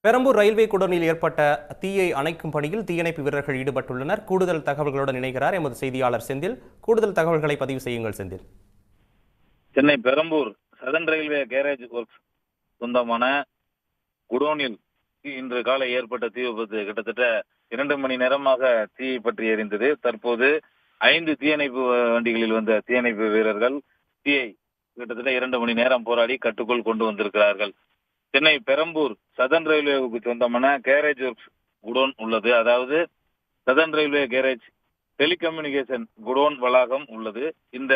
Perambur railway குடோனில் ஏற்பட்ட தீயை அணைக்கும் பணியில் தீயணைப்பு வீரர்கள் ஈடுபட்டுள்ளனர். கூடுதல் தகவல்களுடன் இணைகிறார் எமது செய்தியாளர் செந்தில். கூடுதல் தகவல்களை பதிவு செய்யுங்கள் Senthil. Chennai Perambur southern railway carriage works சொந்தமான குடோனில் இன்று காலை ஏற்பட்ட தீ விபத்து கிட்டத்தட்ட 2 மணி நேரமாக தீயை பற்றி எரிந்தது. தற்போது 5 தீயணைப்பு வண்டிகளில் வந்த தீயணைப்பு வீரர்கள் தீயை கிட்டத்தட்ட 2 மணி நேரம் போராடி கட்டுக்குள் கொண்டு வந்திருக்கிறார்கள். சென்னை பெரம்பூர் சதன் ரயில்வேவுக்கு சொந்தமான கேரேஜ் ஒர்க்ஸ் குடோன் உள்ளது. அதாவது southern railway carriage telecommunication godown வளாகம் உள்ளது. இந்த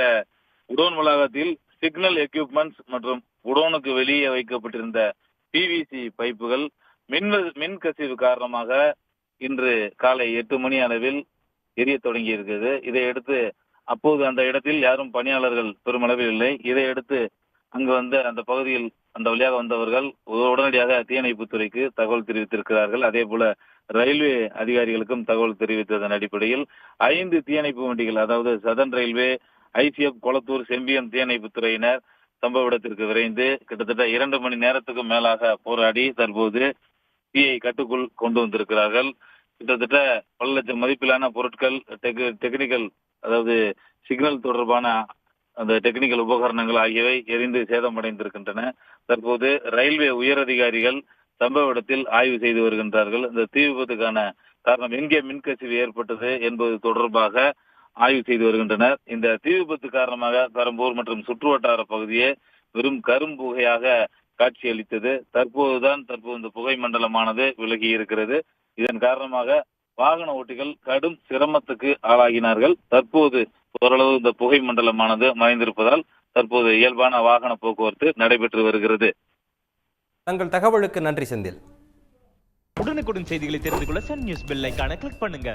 குடோன் வளாகத்தில் சிக்னல் எக்யூப்மெண்ட்ஸ் மற்றும் குடோனுக்கு வெளியே வைக்கப்பட்டிருந்த பிவிசி பைப்புகள் மின் கசிவு காரணமாக இன்று காலை 8 மணி அளவில் எரிய தொடங்கி இருக்கிறது. இதையடுத்து அப்போது அந்த இடத்தில் யாரும் பணியாளர்கள் பெருமளவில் இல்லை. இதையடுத்து அங்கு வந்த அந்த பகுதியில் அந்த வழியாக வந்தவர்கள் உடனடியாக தீயணைப்பு துறைக்கு தகவல் தெரிவித்திருக்கிறார்கள். அதே போல ரயில்வே அதிகாரிகளுக்கும் தகவல் தெரிவித்ததன் அடிப்படையில் 5 தீயணைப்பு வண்டிகள், அதாவது southern railway, ICF, Kolathur, Sembiyam தீயணைப்பு துறையினர் சம்பவ இடத்திற்கு விரைந்து கிட்டத்தட்ட 2 மணி நேரத்துக்கும் மேலாக போராடி தற்போது தீயை கட்டுக்குள் கொண்டு வந்திருக்கிறார்கள். கிட்டத்தட்ட பல லட்சம் மதிப்பிலான பொருட்கள், டெக்னிக்கல், அதாவது சிக்னல் தொடர்பான அந்த டெக்னிக்கல் உபகரணங்கள் ஆகியவை எரிந்து சேதமடைந்திருக்கின்றன. தற்போது ரயில்வே உயரதிகாரிகள் சம்பவ இடத்தில் ஆய்வு செய்து வருகின்றார்கள். இந்த தீ விபத்துக்கான காரணம் எங்கே மின்கசிவு ஏற்பட்டது என்பது தொடர்பாக ஆய்வு செய்து வருகின்றனர். இந்த தீ விபத்து காரணமாக பெரம்பூர் மற்றும் சுற்றுவட்டார பகுதியே வெறும் கரும்புகையாக காட்சியளித்தது. தற்போது இந்த புகை மண்டலமானது விலகி இருக்கிறது. இதன் காரணமாக வாகன ஓட்டிகள் கடும் சிரமத்துக்கு ஆளாகினார்கள். தற்போது ஓரளவு இந்த புகை மண்டலமானது மறைந்திருப்பதால் தற்போது இயல்பான வாகன போக்குவரத்து நடைபெற்று வருகிறது. தங்கள் தகவலுக்கு நன்றி செந்தில். உடனுக்குடன் செய்திகளை தெரிந்து கொள்ள சன் நியூஸ் பெல் ஐகானை கிளிக் பண்ணுங்க.